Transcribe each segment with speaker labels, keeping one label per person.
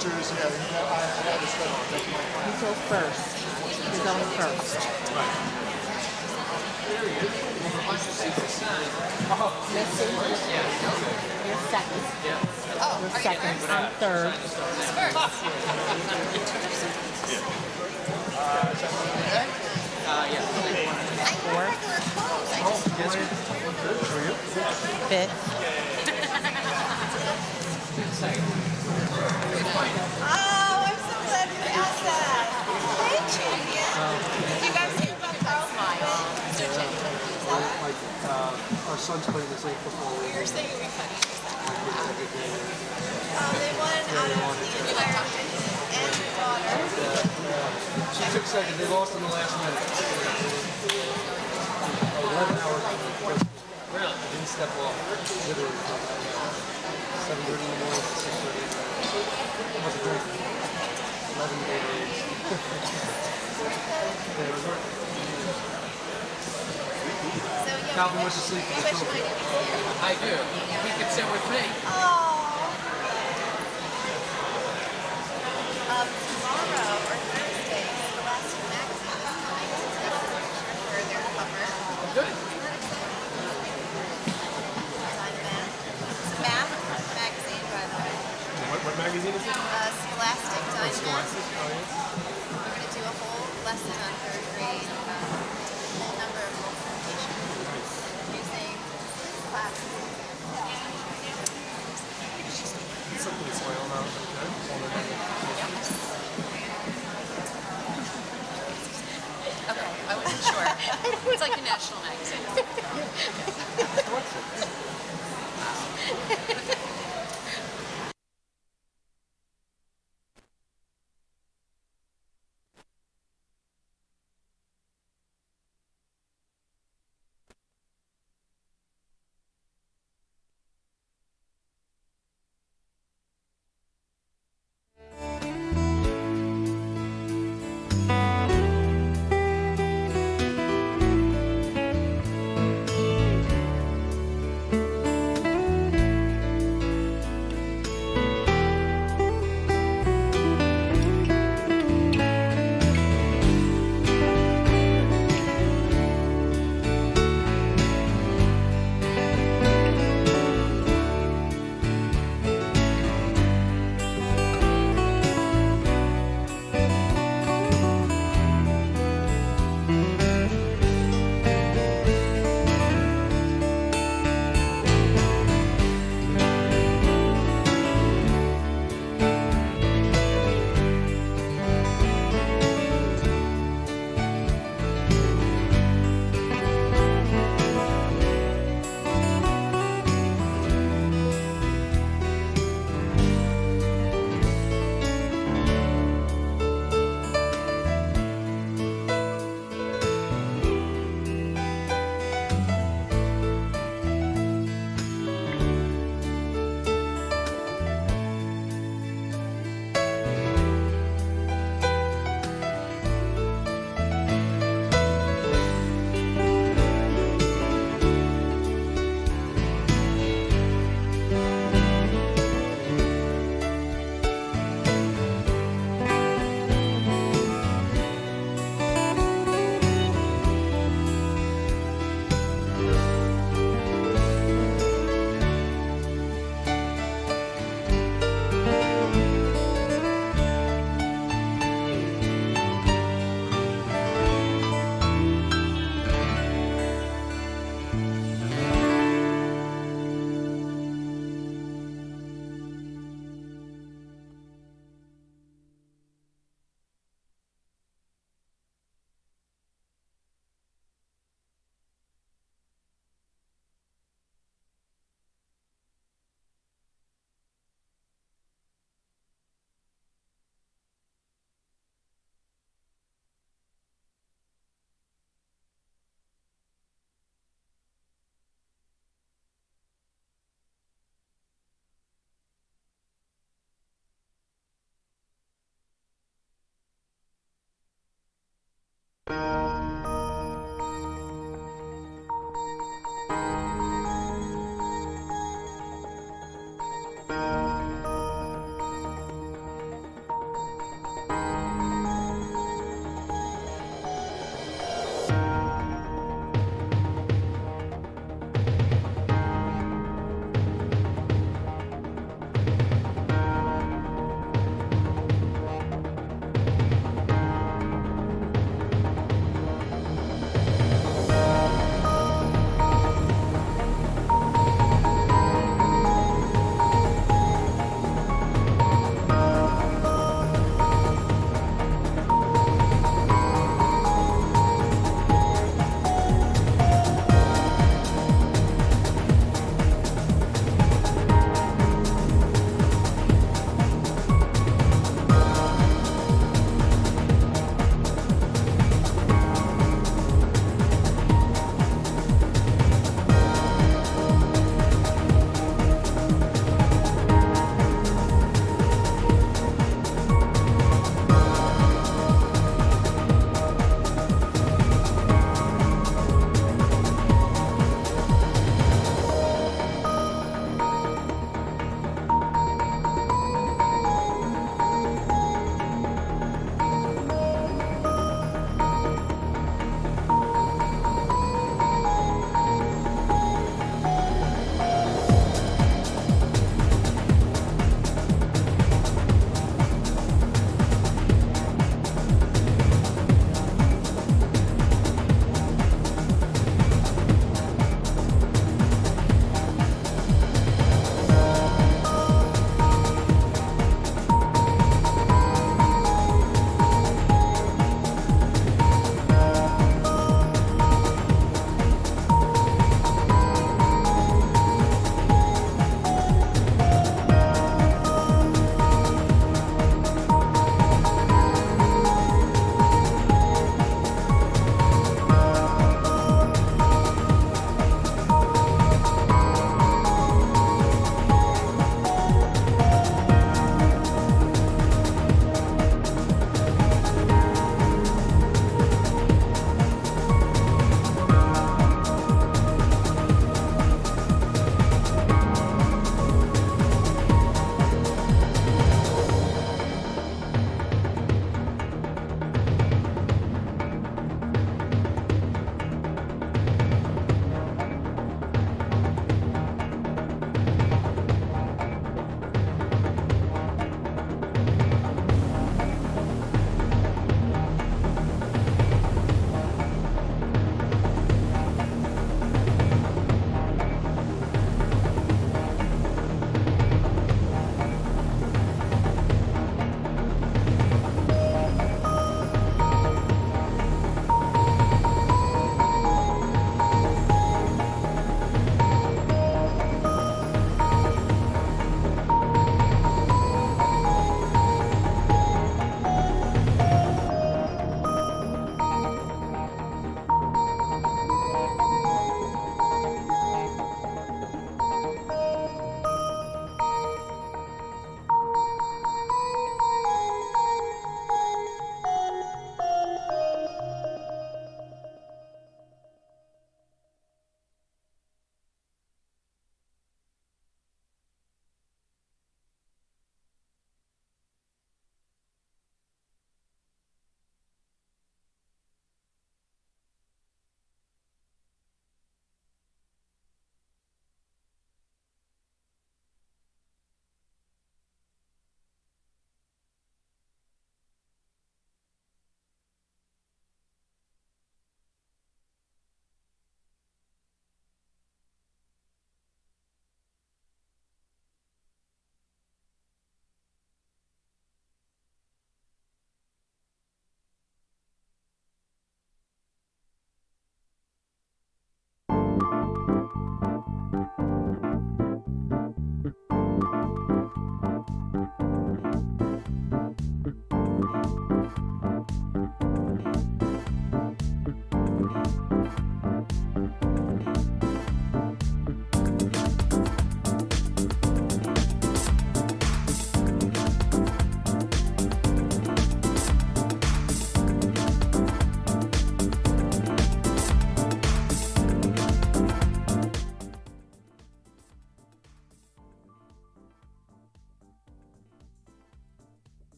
Speaker 1: teachers, yeah, I had to study.
Speaker 2: You go first. You're going first. Missy, you're second. You're second. I'm third. Fourth. Fifth.
Speaker 3: Oh, I'm so glad you asked that. Hey, champion. You guys hear about Carl's mind?
Speaker 1: Our son's playing the same football league.
Speaker 3: You're saying you're funny. They won out of the entire and your daughter.
Speaker 1: She took second. They lost in the last minute. 11 hours. Really? I didn't step off. Literally. 7:30 in the morning to 6:30 at night. I was a drink. 11 days. Calvin went to sleep with the trophy.
Speaker 4: I do. He can sit with me.
Speaker 3: Tomorrow or Thursday, Scholastic Magazine is coming to take a picture for their cover.
Speaker 4: Good.
Speaker 3: It's a math magazine, by the way.
Speaker 1: What magazine is it?
Speaker 3: Scholastic Dynamath.
Speaker 1: Scholastic? Oh, yes.
Speaker 3: We're going to do a whole lesson on third grade, a whole number of multiplications using classes.
Speaker 1: Something to spoil now.
Speaker 4: Okay, I wasn't sure. It's like a national magazine.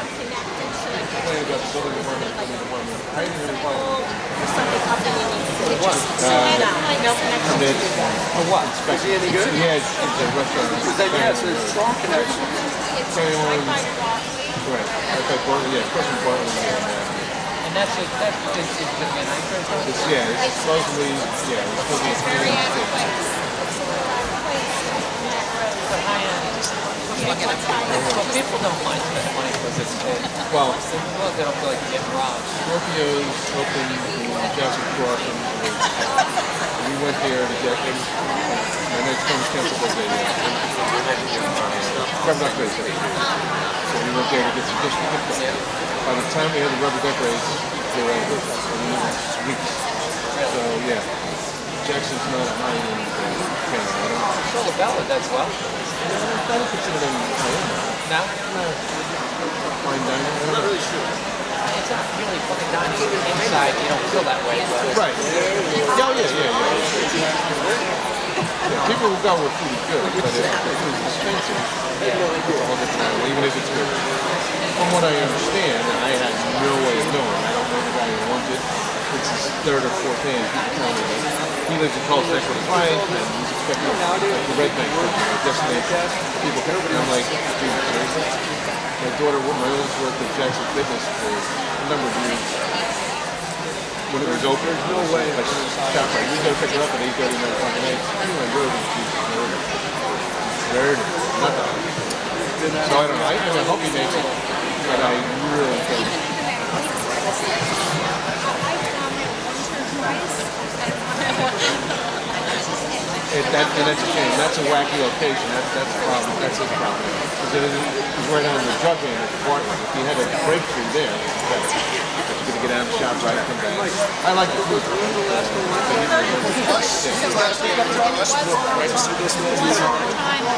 Speaker 2: connected to like
Speaker 1: Complain about the building department, I didn't really follow.
Speaker 2: or something up in the no connection to you guys.
Speaker 1: For what? Is he any good? Yeah, it's a restaurant.
Speaker 5: Yes, there's strong connection.
Speaker 1: Right. I thought Portland, yeah, especially Portland.
Speaker 6: And that's it. That's it's an actress.
Speaker 1: It's supposedly, it's supposed to be a
Speaker 6: But high end. Well, people don't mind spending money because it's
Speaker 1: well,
Speaker 6: they don't feel like you're getting robbed.
Speaker 1: Scorpio's open in Jackson Park, and we went there to get him. My next friend canceled that day. I'm not crazy. So we went there to get some district. By the time we had the rubber duck race, they were over. I mean, it was weeks. So yeah, Jackson's not a high-end town.
Speaker 6: So the Bella does well.
Speaker 1: I don't consider them high-end.
Speaker 6: Now,
Speaker 1: Fine dining. I'm not really sure.
Speaker 6: it's not really fucking dining inside. You don't feel that way. But
Speaker 1: Right. Yeah, people who go where food is good, but if the food is expensive, it's a whole different animal, even if it's good. From what I understand, and I had no way of knowing, I don't know the guy who owns it, it's his third or fourth hand, people tell me that he lives in Tulsa with his wife, and he's expecting the Red Bank destination. People come over, and I'm like, dude, seriously? My oldest worked at Jackson Fitness for a number of years. When it was open, there's no way. Like, we go pick her up at 8:30, 9 o'clock at night. Anyway, go to the nothing. So I don't know. I hope he makes it, but I really think. And that's a shame. That's a wacky location. That's a problem. That's his problem. Because it's right on the drug end of the apartment. If he had a breakthrough there, it's better. He's going to get out of the shop right from there. I like the food.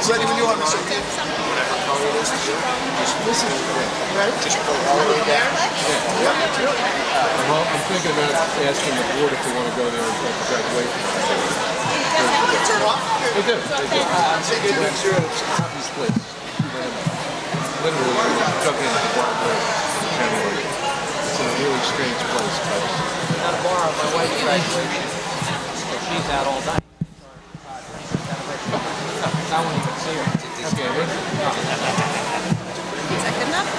Speaker 5: Is that even you on the same team?
Speaker 1: Well, I'm thinking about asking the board if they want to go there and take the graduation. They do. Happy's place. Literally, jumping into the bar. It's a really strange place.
Speaker 6: Not a bar. My wife's graduation. So she's out all night. I won't even see her.
Speaker 1: Okay,
Speaker 2: Is that good enough?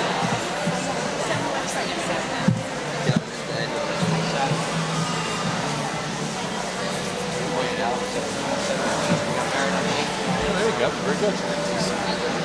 Speaker 1: there you go. Very good.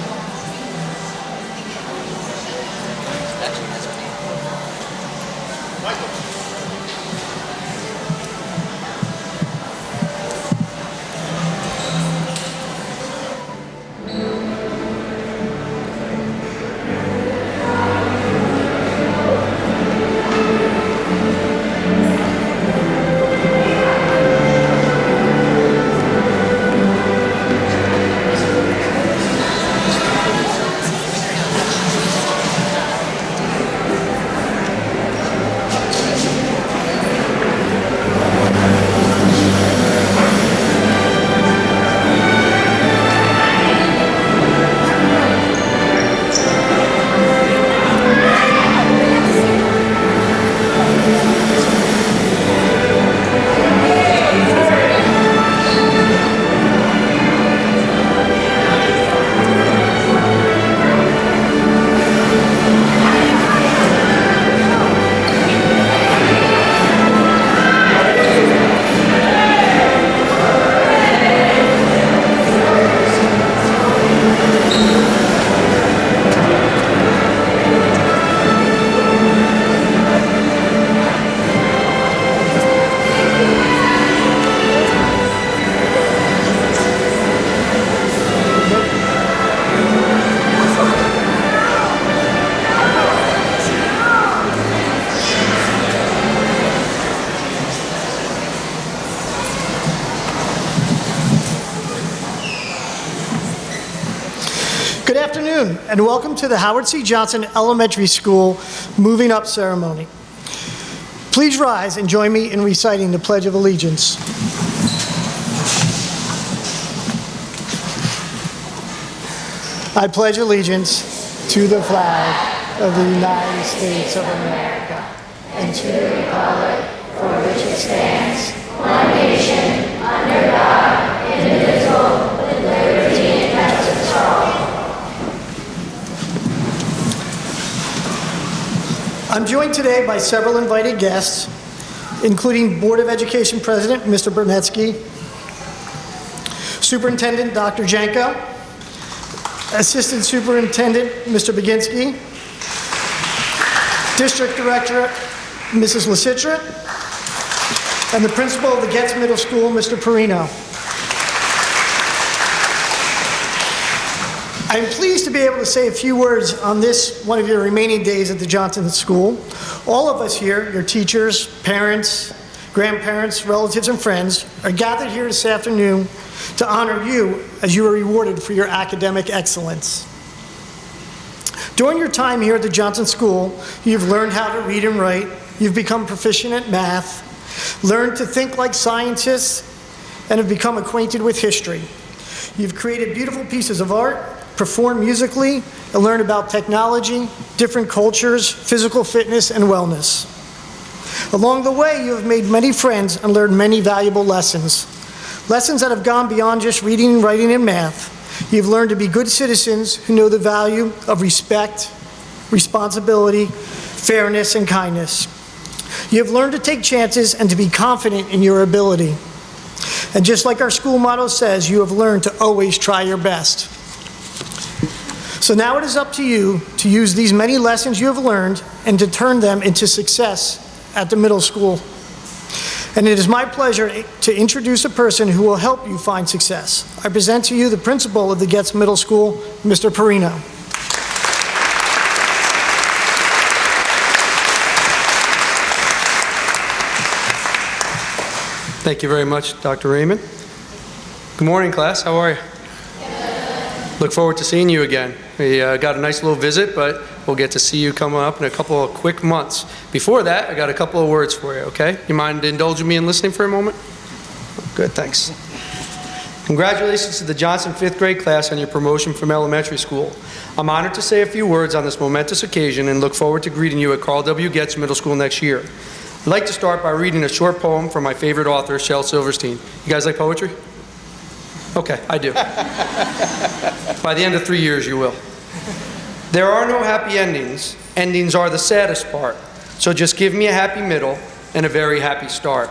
Speaker 7: Good afternoon, and welcome to the Howard C. Johnson Elementary School Moving Up Ceremony. Please rise and join me in reciting the Pledge of Allegiance. I pledge allegiance to the flag of the United States of America, and to the republic for which it stands, one nation, under God, indivisible, with liberty and justice for all. I'm joined today by several invited guests, including Board of Education President, Mr. Bernetsky, Superintendent, Dr. Janko, Assistant Superintendent, Mr. Baginski, District Director, Mrs. Lasitra, and the Principal of the Getz Middle School, Mr. Perino. I'm pleased to be able to say a few words on this, one of your remaining days at the Johnson School. All of us here, your teachers, parents, grandparents, relatives, and friends, are gathered here this afternoon to honor you as you are rewarded for your academic excellence. During your time here at the Johnson School, you've learned how to read and write, you've become proficient at math, learned to think like scientists, and have become acquainted with history. You've created beautiful pieces of art, performed musically, and learned about technology, different cultures, physical fitness, and wellness. Along the way, you have made many friends and learned many valuable lessons. Lessons that have gone beyond just reading, writing, and math. You've learned to be good citizens who know the value of respect, responsibility, fairness, and kindness. You have learned to take chances and to be confident in your ability. And just like our school motto says, you have learned to always try your best. So now it is up to you to use these many lessons you have learned and to turn them into success at the middle school. And it is my pleasure to introduce a person who will help you find success. I present to you the principal of the Getz Middle School, Mr. Perino.
Speaker 8: Thank you very much, Dr. Raymond. Good morning, class. How are you? Look forward to seeing you again. We got a nice little visit, but we'll get to see you coming up in a couple of quick months. Before that, I got a couple of words for you, okay? You mind indulging me in listening for a moment? Good, thanks. Congratulations to the Johnson 5th grade class on your promotion from elementary school. I'm honored to say a few words on this momentous occasion and look forward to greeting you at Carl W. Getz Middle School next year. I'd like to start by reading a short poem from my favorite author, Shel Silverstein. You guys like poetry? Okay, I do. By the end of 3 years, you will. There are no happy endings. Endings are the saddest part. So just give me a happy middle and a very happy start.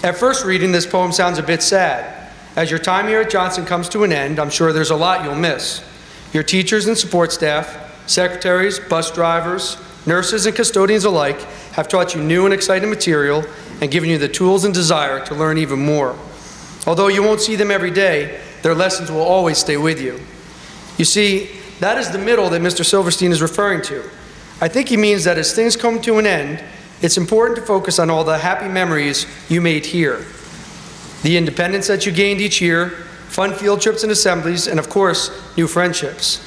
Speaker 8: At first reading, this poem sounds a bit sad. As your time here at Johnson comes to an end, I'm sure there's a lot you'll miss. Your teachers and support staff, secretaries, bus drivers, nurses, and custodians alike have taught you new and exciting material and given you the tools and desire to learn even more. Although you won't see them every day, their lessons will always stay with you. You see, that is the middle that Mr. Silverstein is referring to. I think he means that as things come to an end, it's important to focus on all the happy memories you made here. The independence that you gained each year, fun field trips and assemblies, and of course, new friendships.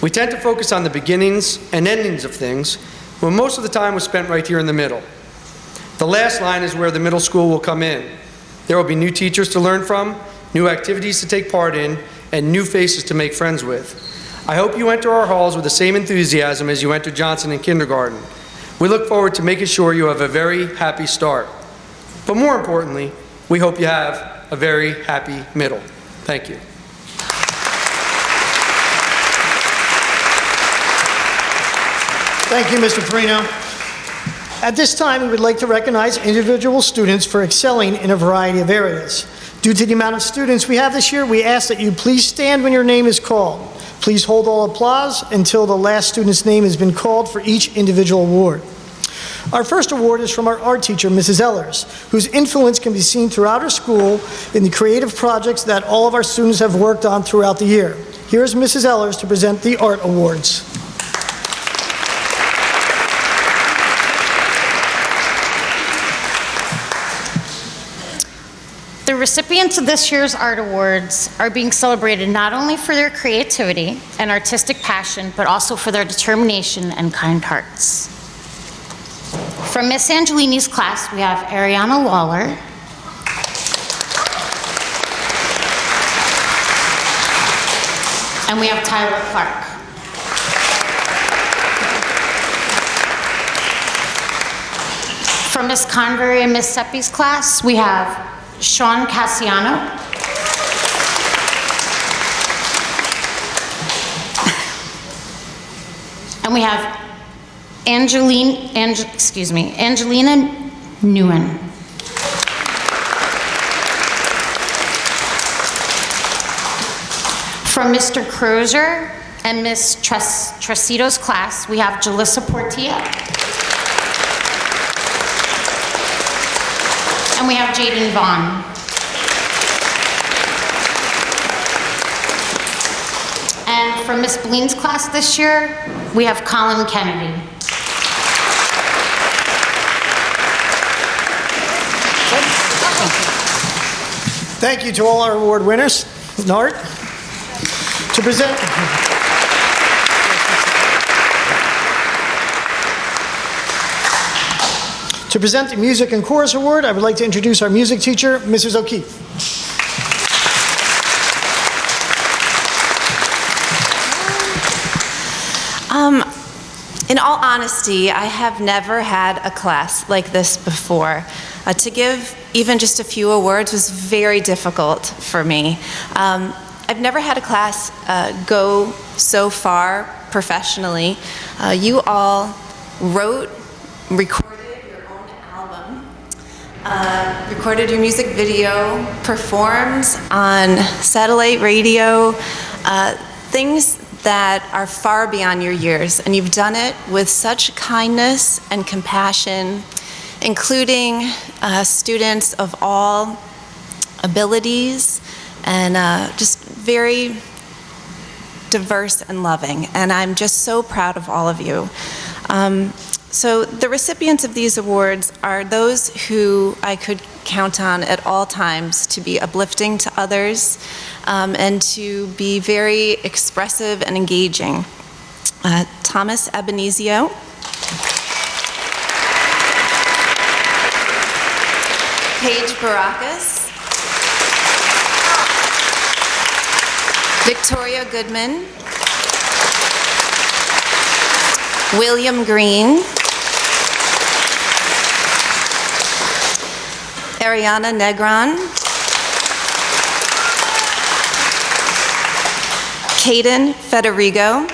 Speaker 8: We tend to focus on the beginnings and endings of things, when most of the time was spent right here in the middle. The last line is where the middle school will come in. There will be new teachers to learn from, new activities to take part in, and new faces to make friends with. I hope you enter our halls with the same enthusiasm as you entered Johnson in kindergarten. We look forward to making sure you have a very happy start. But more importantly, we hope you have a very happy middle. Thank you.
Speaker 7: Thank you, Mr. Perino. At this time, we would like to recognize individual students for excelling in a variety of areas. Due to the amount of students we have this year, we ask that you please stand when your name is called. Please hold all applause until the last student's name has been called for each individual award. Our first award is from our art teacher, Mrs. Ellers, whose influence can be seen throughout our school in the creative projects that all of our students have worked on throughout the year. Here is Mrs. Ellers to present the art awards.
Speaker 2: The recipients of this year's Art Awards are being celebrated not only for their creativity and artistic passion, but also for their determination and kind hearts. From Miss Angelini's class, we have Ariana Lawler, and we have Tyler Clark. From Miss Convery and Miss Seppi's class, we have Sean Cassiano. And we have Angelina Nguyen. From Mr. Crozier and Miss Tracito's class, we have Jalissa Portilla. And we have Jaden Vaughn. And from Miss Bleen's class this year, we have Colin Kennedy.
Speaker 7: Thank you to all our award winners. Nart. To present the Music and Chorus Award, I would like to introduce our music teacher, Mrs. O'Keefe.
Speaker 9: In all honesty, I have never had a class like this before. To give even just a few awards was very difficult for me. I've never had a class go so far professionally. You all wrote, recorded your own album, recorded your music video, performed on satellite radio, things that are far beyond your years, and you've done it with such kindness and compassion, including students of all abilities and just very diverse and loving, and I'm just so proud of all of you. So the recipients of these awards are those who I could count on at all times to be uplifting to others and to be very expressive and engaging. Thomas Ebenezio, Paige Baracus, Victoria Goodman, William Green, Ariana Negron, Caden Federigo,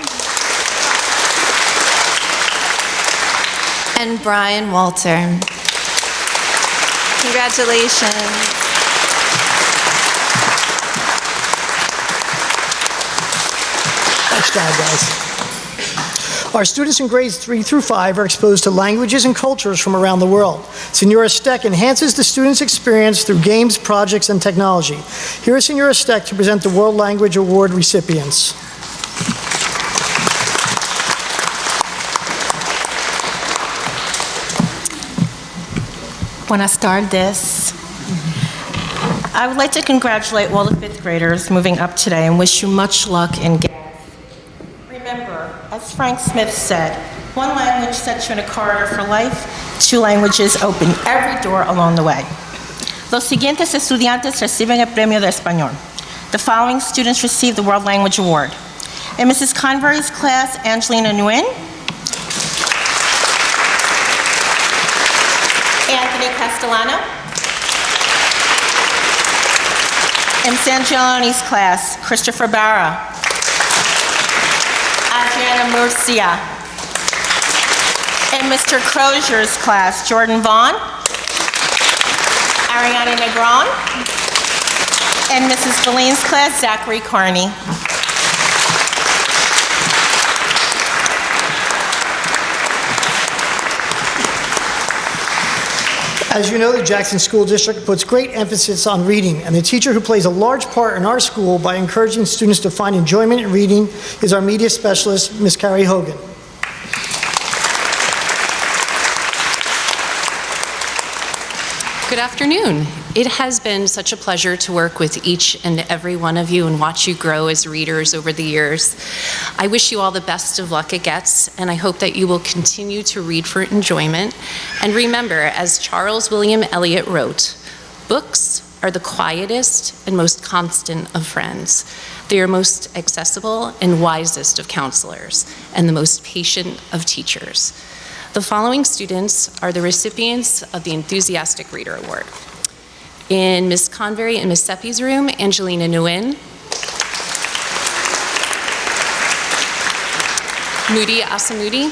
Speaker 9: and Brian Walter. Congratulations.
Speaker 7: Nice job, guys. Our students in grades 3 through 5 are exposed to languages and cultures from around the world. Senora Steck enhances the students' experience through games, projects, and technology. Here is Senora Steck to present the World Language Award recipients.
Speaker 10: Buenas tardes. I would like to congratulate all the 5th graders moving up today and wish you much luck in games. Remember, as Frank Smith said, one language sets you in a corridor for life, 2 languages open every door along the way. Los siguientes estudiantes reciben el premio de español. The following students receive the World Language Award. In Mrs. Convery's class, Angelina Nguyen, Anthony Castellano. In Sangiolini's class, Christopher Barra, Adriana Murcia. In Mr. Crozier's class, Jordan Vaughn, Ariana Negron. In Mrs. Belene's class, Zachary Carney.
Speaker 7: As you know, the Jackson School District puts great emphasis on reading, and the teacher who plays a large part in our school by encouraging students to find enjoyment in reading is our media specialist, Ms. Carrie Hogan.
Speaker 11: Good afternoon. It has been such a pleasure to work with each and every one of you and watch you grow as readers over the years. I wish you all the best of luck it gets, and I hope that you will continue to read for enjoyment. And remember, as Charles William Eliot wrote, books are the quietest and most constant of friends. They are most accessible and wisest of counselors, and the most patient of teachers. The following students are the recipients of the Enthusiastic Reader Award. In Ms. Convery and Ms. Seppi's room, Angelina Nguyen. Moody Asamudi.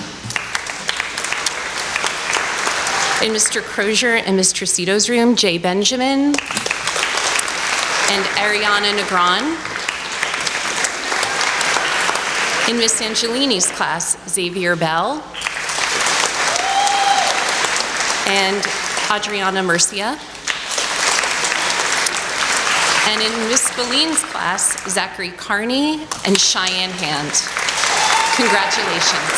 Speaker 11: In Mr. Crozier and Ms. Tracito's room, Jay Benjamin and Ariana Negron. In Ms. Angelini's class, Xavier Bell and Adriana Murcia. And in Ms. Beline's class, Zachary Carney and Cheyenne Hand. Congratulations.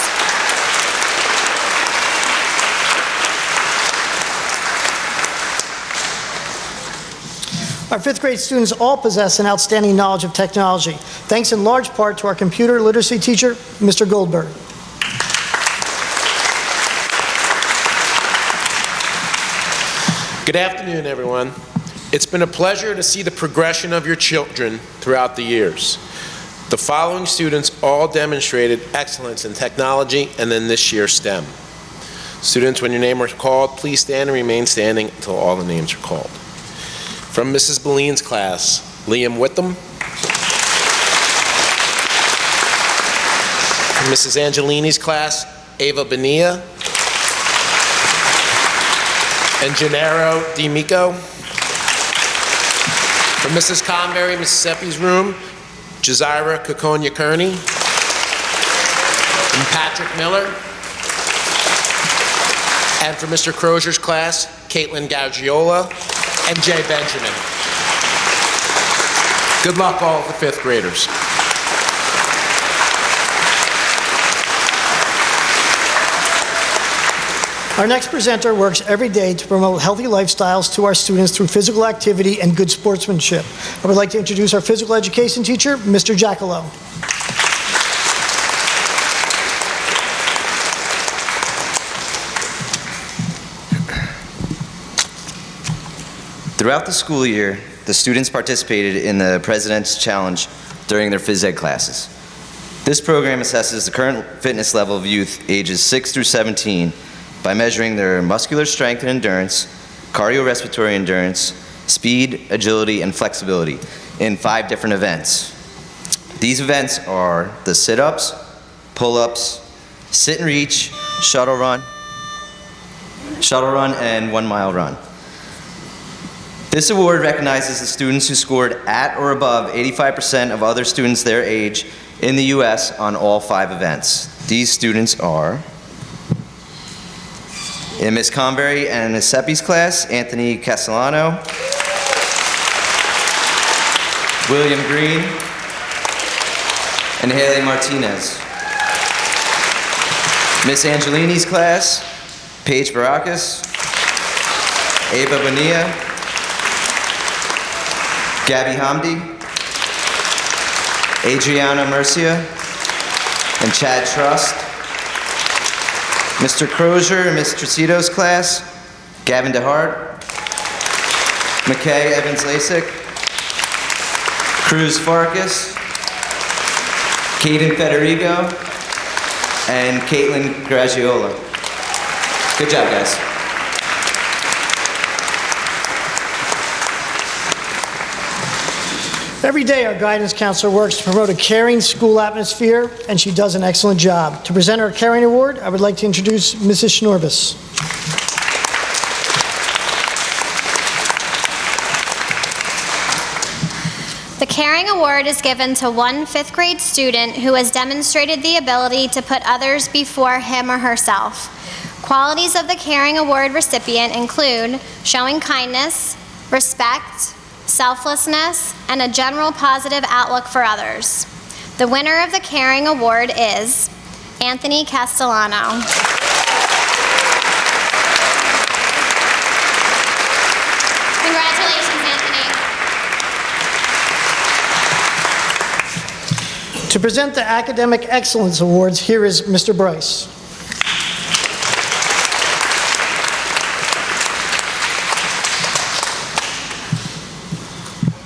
Speaker 7: Our fifth grade students all possess an outstanding knowledge of technology, thanks in large part to our computer literacy teacher, Mr. Goldberg.
Speaker 12: Good afternoon, everyone. It's been a pleasure to see the progression of your children throughout the years. The following students all demonstrated excellence in technology and then this year's STEM. Students, when your name is called, please stand and remain standing until all the names are called. From Mrs. Beline's class, Liam Whitham. From Mrs. Angelini's class, Ava Bonilla. And Gennaro D'Amico. From Mrs. Convery, Mrs. Seppi's room, Jazira Kokonya Kearney. From Patrick Miller. And from Mr. Crozier's class, Caitlin Gaggiola and Jay Benjamin. Good luck, all of the fifth graders.
Speaker 7: Our next presenter works every day to promote healthy lifestyles to our students through physical activity and good sportsmanship. I would like to introduce our physical education teacher, Mr. Jackalow.
Speaker 13: Throughout the school year, the students participated in the President's Challenge during their phys ed classes. This program assesses the current fitness level of youth ages 6 through 17 by measuring their muscular strength and endurance, cardiorespiratory endurance, speed, agility, and flexibility in 5 different events. These events are the sit-ups, pull-ups, sit and reach, shuttle run, and 1 mile run. This award recognizes the students who scored at or above 85% of other students their age in the U.S. on all 5 events. These students are, in Ms. Convery and Ms. Seppi's class, Anthony Castellano, William Green, and Haley Martinez. Ms. Angelini's class, Paige Barakis, Ava Bonilla, Gabby Hamdi, Adriana Murcia, and Chad Trust. Mr. Crozier and Ms. Tracito's class, Gavin DeHart, McKay Evans-Lasik, Cruz Farkas, Caden Federico, and Caitlin Graggiola. Good job, guys.
Speaker 7: Every day, our guidance counselor works to promote a caring school atmosphere, and she does an excellent job. To present our Caring Award, I would like to introduce Mrs. Schnorbus.
Speaker 3: The Caring Award is given to one 5th grade student who has demonstrated the ability to put others before him or herself. Qualities of the Caring Award recipient include showing kindness, respect, selflessness, and a general positive outlook for others. The winner of the Caring Award is Anthony Castellano. Congratulations, Anthony.
Speaker 7: To present the Academic Excellence Awards, here is Mr. Bryce.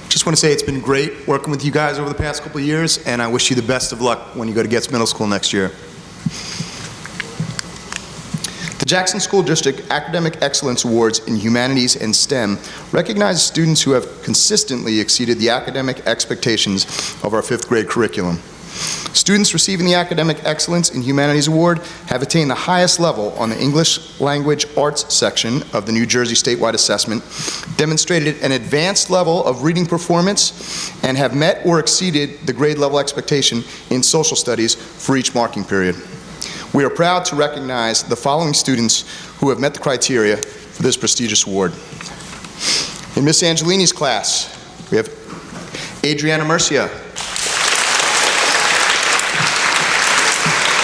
Speaker 5: Just want to say it's been great working with you guys over the past couple of years, and I wish you the best of luck when you go to Getz Middle School next year. The Jackson School District Academic Excellence Awards in Humanities and STEM recognize students who have consistently exceeded the academic expectations of our fifth grade curriculum. Students receiving the Academic Excellence in Humanities Award have attained the highest level on the English Language Arts section of the New Jersey statewide assessment, demonstrated an advanced level of reading performance, and have met or exceeded the grade level expectation in social studies for each marking period. We are proud to recognize the following students who have met the criteria for this prestigious award. In Miss Angelini's class, we have Adriana Murcia,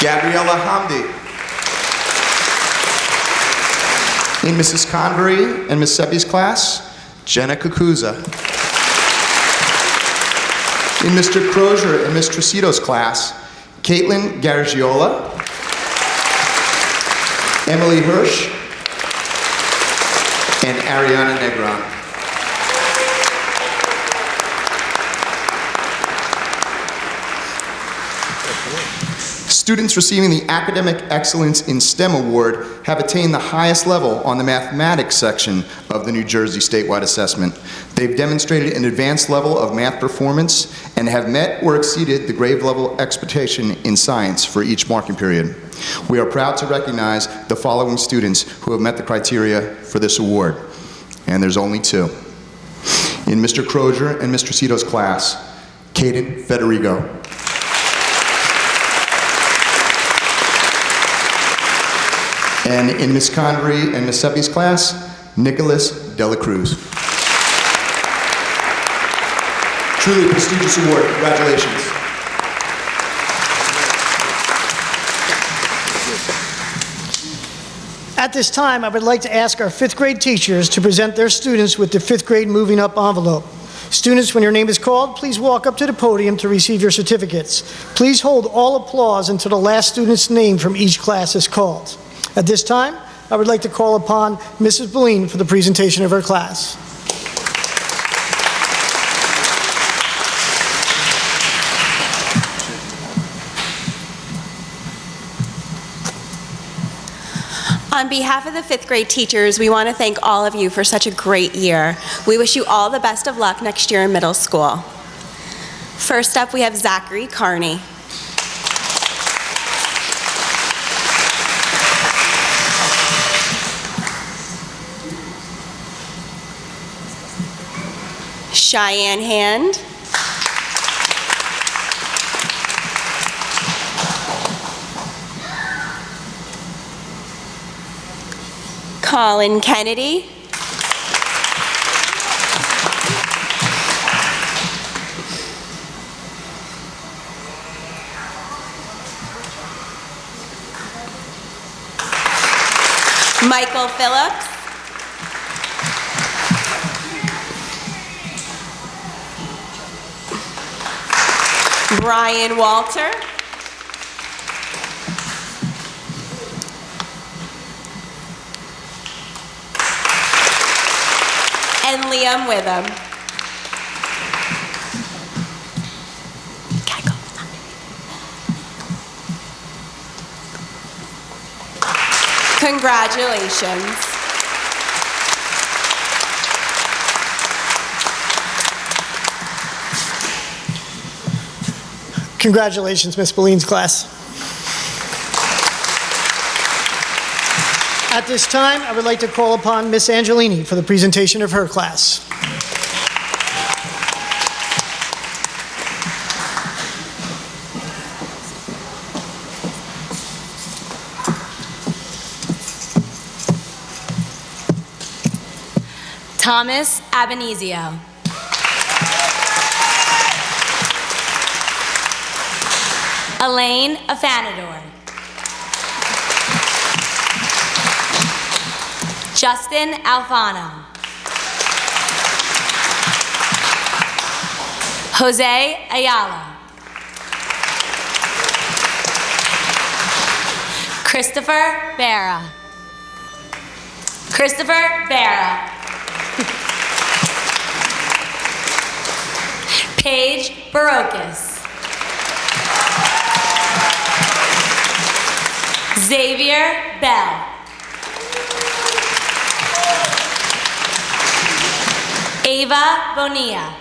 Speaker 5: Gabriella Hamdi. In Mrs. Convery and Miss Seppi's class, Jenna Kukuza. In Mr. Crozier and Miss Tracito's class, Caitlin Garagiola, Emily Hirsch, and Ariana Negron. Students receiving the Academic Excellence in STEM Award have attained the highest level on the mathematics section of the New Jersey statewide assessment. They've demonstrated an advanced level of math performance and have met or exceeded the grade level expectation in science for each marking period. We are proud to recognize the following students who have met the criteria for this award, and there's only two. In Mr. Crozier and Mr. Cito's class, Caden Federico. And in Miss Convery and Miss Seppi's class, Nicholas Dela Cruz. Truly prestigious award. Congratulations.
Speaker 7: At this time, I would like to ask our fifth grade teachers to present their students with the fifth grade Moving Up envelope. Students, when your name is called, please walk up to the podium to receive your certificates. Please hold all applause until the last student's name from each class is called. At this time, I would like to call upon Mrs. Boleen for the presentation of her class.
Speaker 14: On behalf of the fifth grade teachers, we want to thank all of you for such a great year. We wish you all the best of luck next year in middle school. First up, we have Zachary Carney. Cheyenne Hand. Colin Kennedy. Michael Phillips. Brian Walter. And Liam Witham. Congratulations.
Speaker 7: Congratulations, Miss Boleen's class. At this time, I would like to call upon Miss Angelini for the presentation of her class.
Speaker 15: Thomas Abenizio. Elaine Afanador. Justin Alfano. Jose Ayala. Christopher Barra. Christopher Barra. Paige Barocas. Xavier Bell. Ava Bonilla.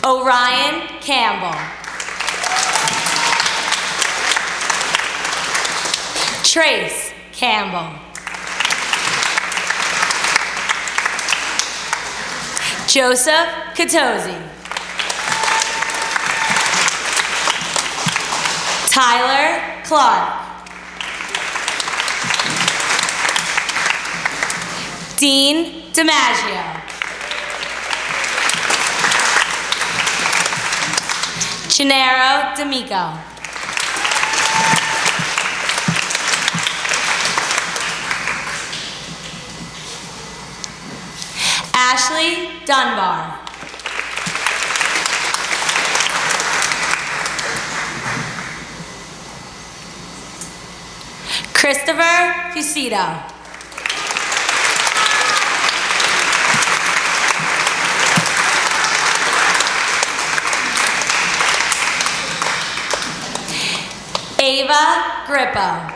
Speaker 15: Orion Campbell. Trace Campbell. Joseph Catozzi. Tyler Clark. Dean DiMaggio. Gennaro D'Amico. Ashley Dunbar. Christopher Fusito. Ava Grippo.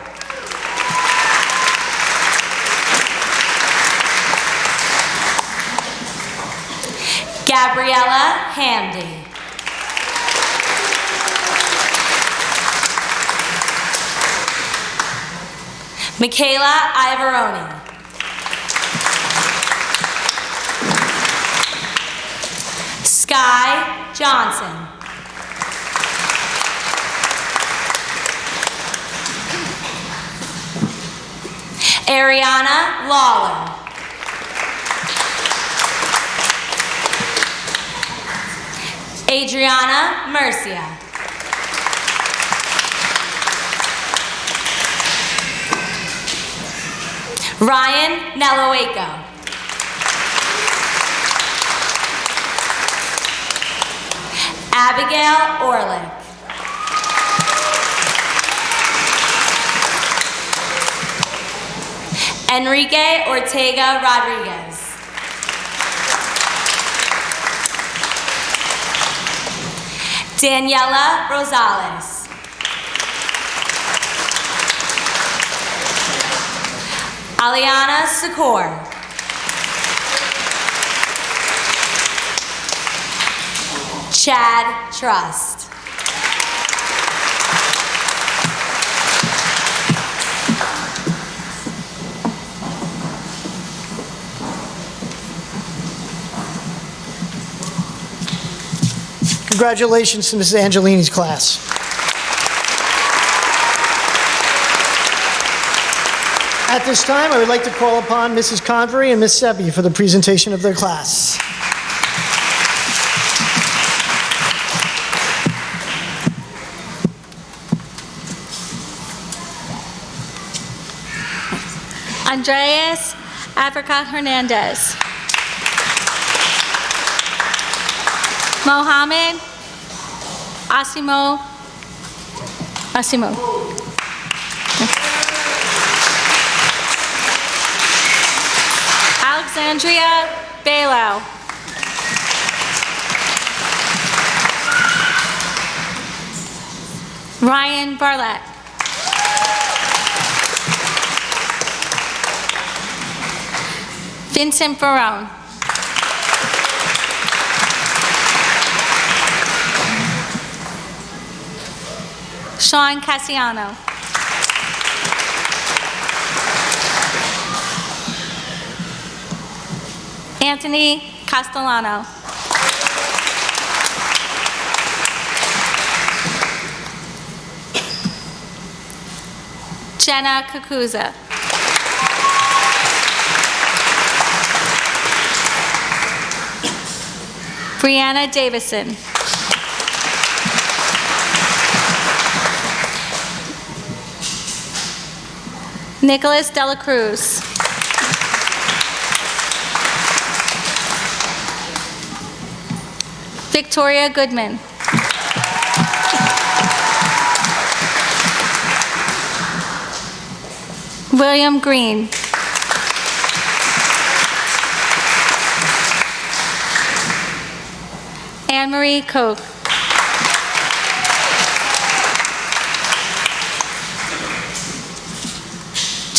Speaker 15: Gabriella Hamdy. Michaela Ivoroni. Sky Johnson. Ariana Lawler. Adriana Murcia. Ryan Nelowaco. Abigail Orlick. Enrique Ortega Rodriguez. Daniela Rosales. Aliana Secor. Chad Trust.
Speaker 7: Congratulations to Mrs. Angelini's class. At this time, I would like to call upon Mrs. Convery and Ms. Sebi for the presentation of their class.
Speaker 16: Andreas Apricot Hernandez. Mohammed Asimo. Alexandria Bailow. Ryan Barlett. Vincent Barone. Sean Cassiano. Anthony Castellano. Jenna Kakuza. Brianna Davison. Nicholas Dela Cruz. Victoria Goodman. William Green. Anne-Marie Koch.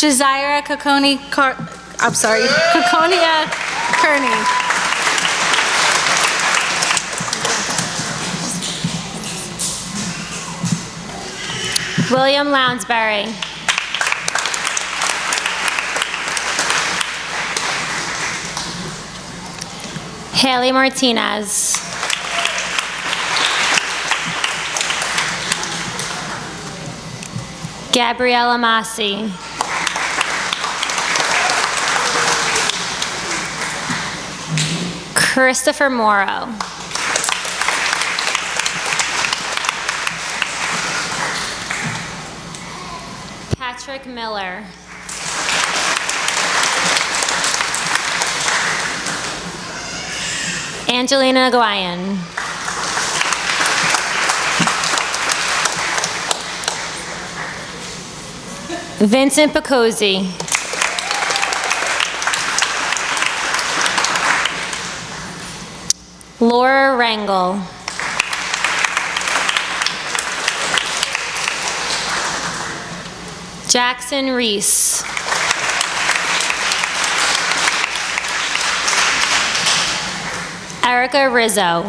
Speaker 16: Jazira Kokonia Kearney.
Speaker 17: William Lounsbury. Haley Martinez. Gabriella Massi. Christopher Morrow. Patrick Miller. Angelina Guayan. Vincent Picozzi. Laura Rangel. Jackson Reese. Erica Rizzo.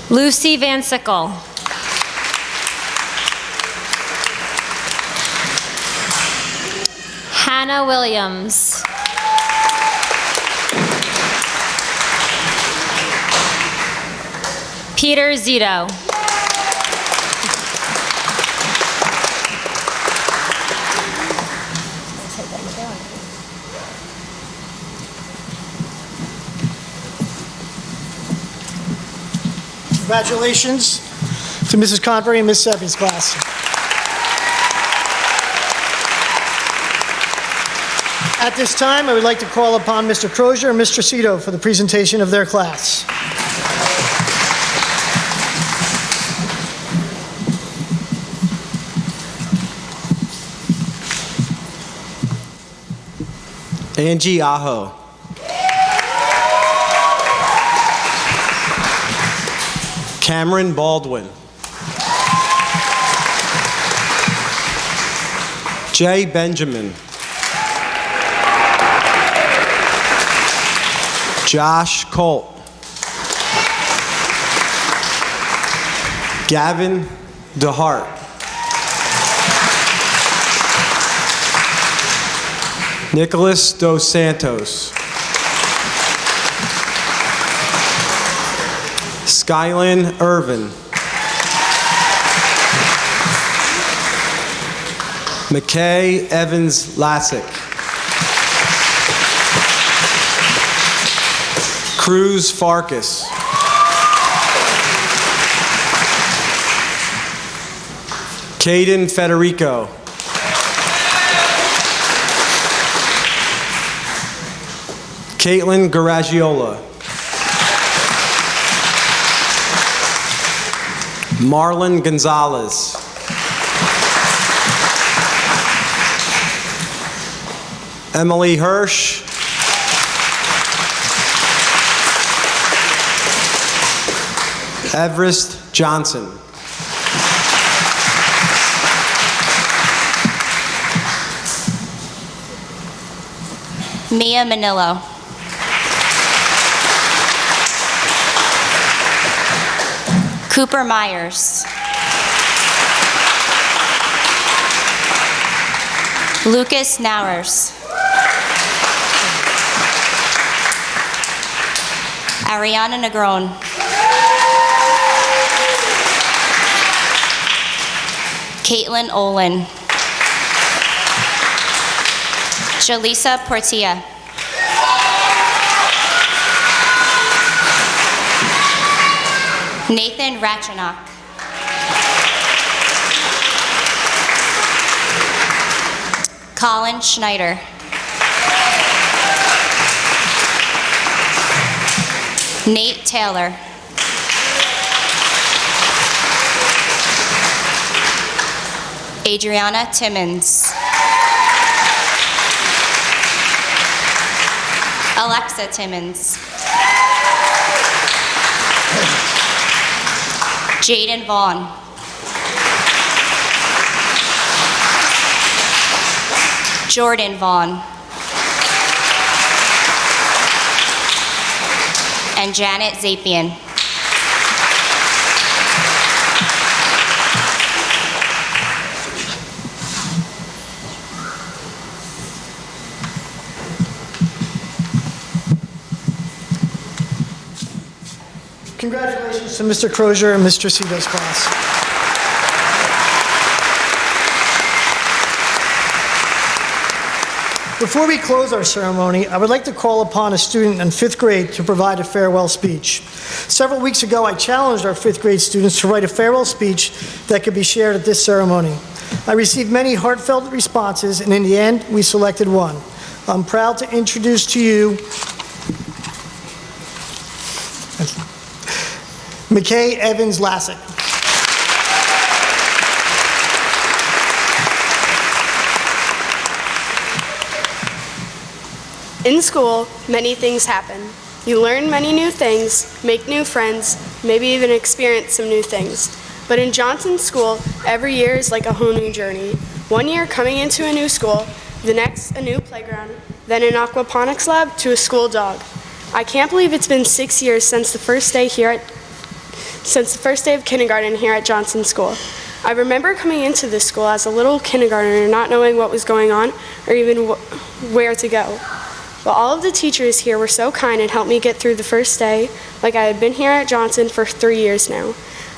Speaker 17: Lucy Van Sickle. Hannah Williams. Peter Zito.
Speaker 7: Congratulations to Mrs. Convery and Ms. Seppy's class. At this time, I would like to call upon Mr. Crozier and Mr. Cito for the presentation of their class.
Speaker 18: Angie Aho. Cameron Baldwin. Jay Benjamin. Josh Colt. Gavin DeHart. Nicholas Dos Santos. Skylin Irvin. McKay Evans Lassick. Cruz Farkas. Caden Federico. Caitlin Garagiola. Marlon Gonzalez. Emily Hirsch. Everest Johnson.
Speaker 19: Mia Manillo. Cooper Myers. Lucas Nowers. Ariana Negron. Caitlin Olin. Jaleesa Portilla. Nathan Ratchanok. Colin Schneider. Nate Taylor. Adriana Timmons. Alexa Timmons. Jaden Vaughn. Jordan Vaughn. And Janet Zapian.
Speaker 7: Congratulations to Mr. Crozier and Mr. Cito's class. Before we close our ceremony, I would like to call upon a student in 5th grade to provide a farewell speech. Several weeks ago, I challenged our 5th grade students to write a farewell speech that could be shared at this ceremony. I received many heartfelt responses, and in the end, we selected one. I'm proud to introduce to you McKay Evans Lassick.
Speaker 20: In school, many things happen. You learn many new things, make new friends, maybe even experience some new things. But in Johnson School, every year is like a whole new journey. One year coming into a new school, the next a new playground, then an aquaponics lab to a school dog. I can't believe it's been 6 years since the first day of kindergarten here at Johnson School. I remember coming into this school as a little kindergartner not knowing what was going on or even where to go. But all of the teachers here were so kind and helped me get through the first day, like I had been here at Johnson for 3 years now.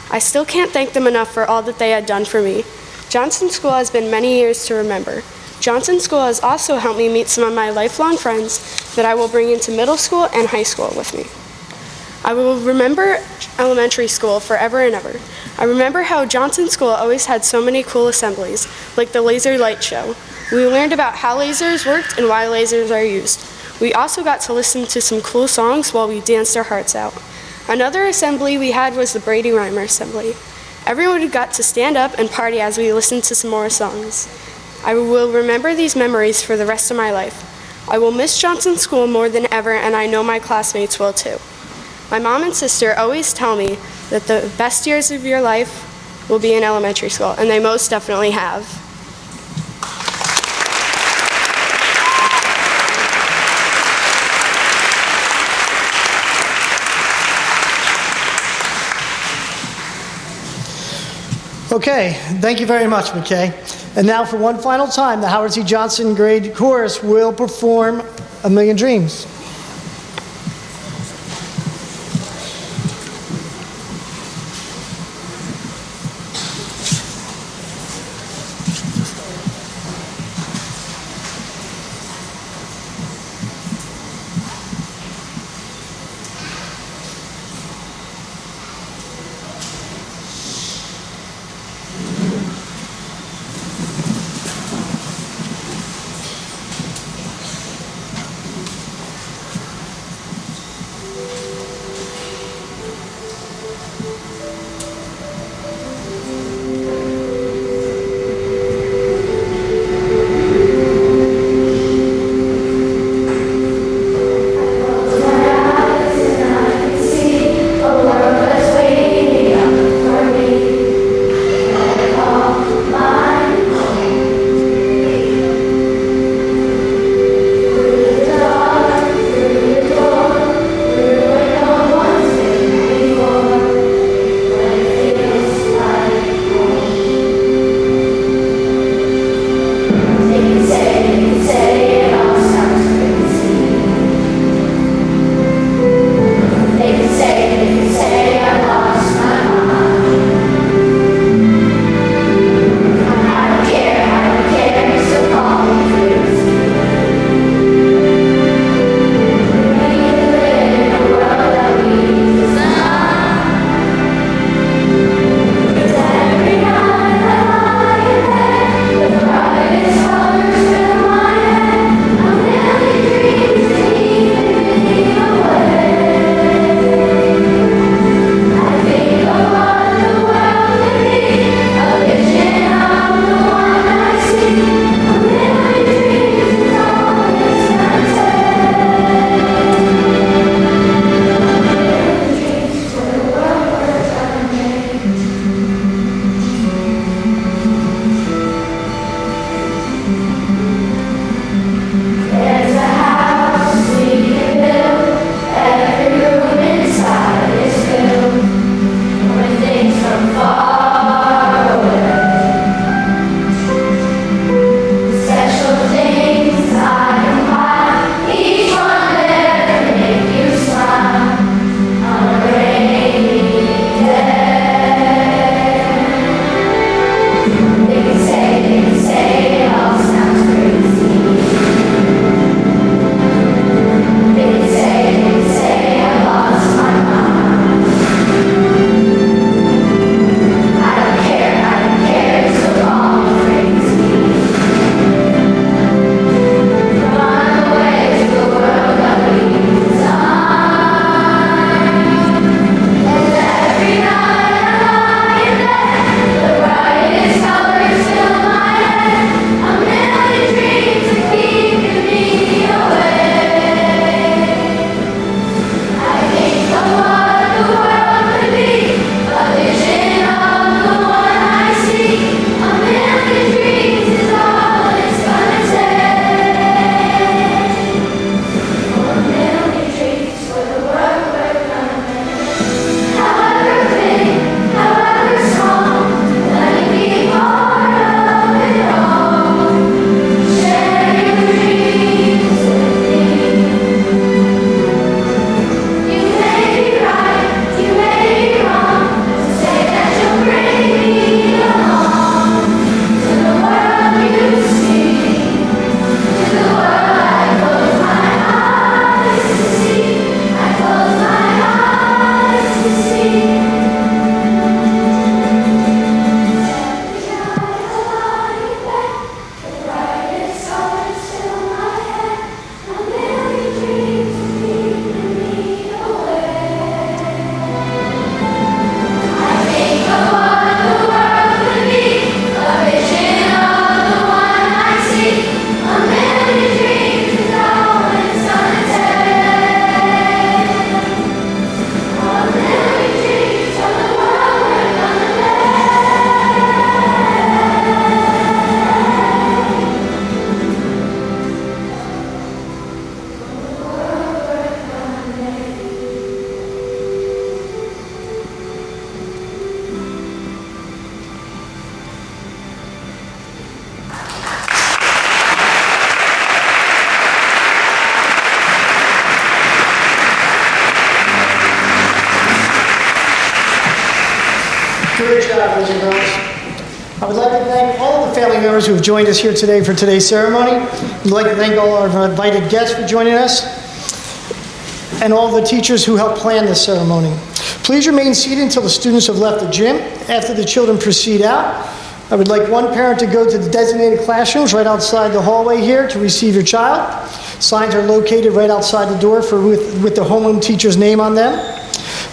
Speaker 20: I still can't thank them enough for all that they had done for me. Johnson School has been many years to remember. Johnson School has also helped me meet some of my lifelong friends that I will bring into middle school and high school with me. I will remember elementary school forever and ever. I remember how Johnson School always had so many cool assemblies, like the laser light show. We learned about how lasers worked and why lasers are used. We also got to listen to some cool songs while we danced our hearts out. Another assembly we had was the Brady Rhymer assembly. Everyone got to stand up and party as we listened to some more songs. I will remember these memories for the rest of my life. I will miss Johnson School more than ever, and I know my classmates will too. My mom and sister always tell me that the best years of your life will be in elementary school, and they most definitely have.
Speaker 7: Okay, thank you very much, McKay. And now for one final time, the Howard C. Johnson Grade Chorus will perform A Million Dreams. job, boys and girls. I would like to thank all of the family members who have joined us here today for today's ceremony. I'd like to thank all our invited guests for joining us and all the teachers who helped plan this ceremony. Please remain seated until the students have left the gym. After the children proceed out, I would like one parent to go to the designated classrooms right outside the hallway here to receive your child. Signs are located right outside the door with the homeroom teacher's name on them.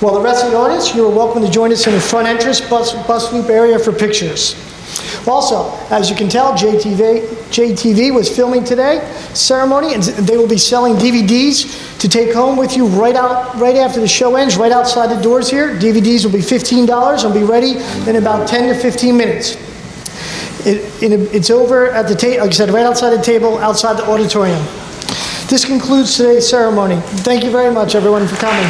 Speaker 7: While the rest of the audience, you are welcome to join us in the front entrance bus loop area for pictures. Also, as you can tell, JTV was filming today's ceremony, and they will be selling DVDs to take home with you right after the show ends, right outside the doors here. DVDs will be $15 and will be ready in about 10 to 15 minutes. It's over at the table, like I said, right outside the table, outside the auditorium. This concludes today's ceremony. Thank you very much, everyone, for coming.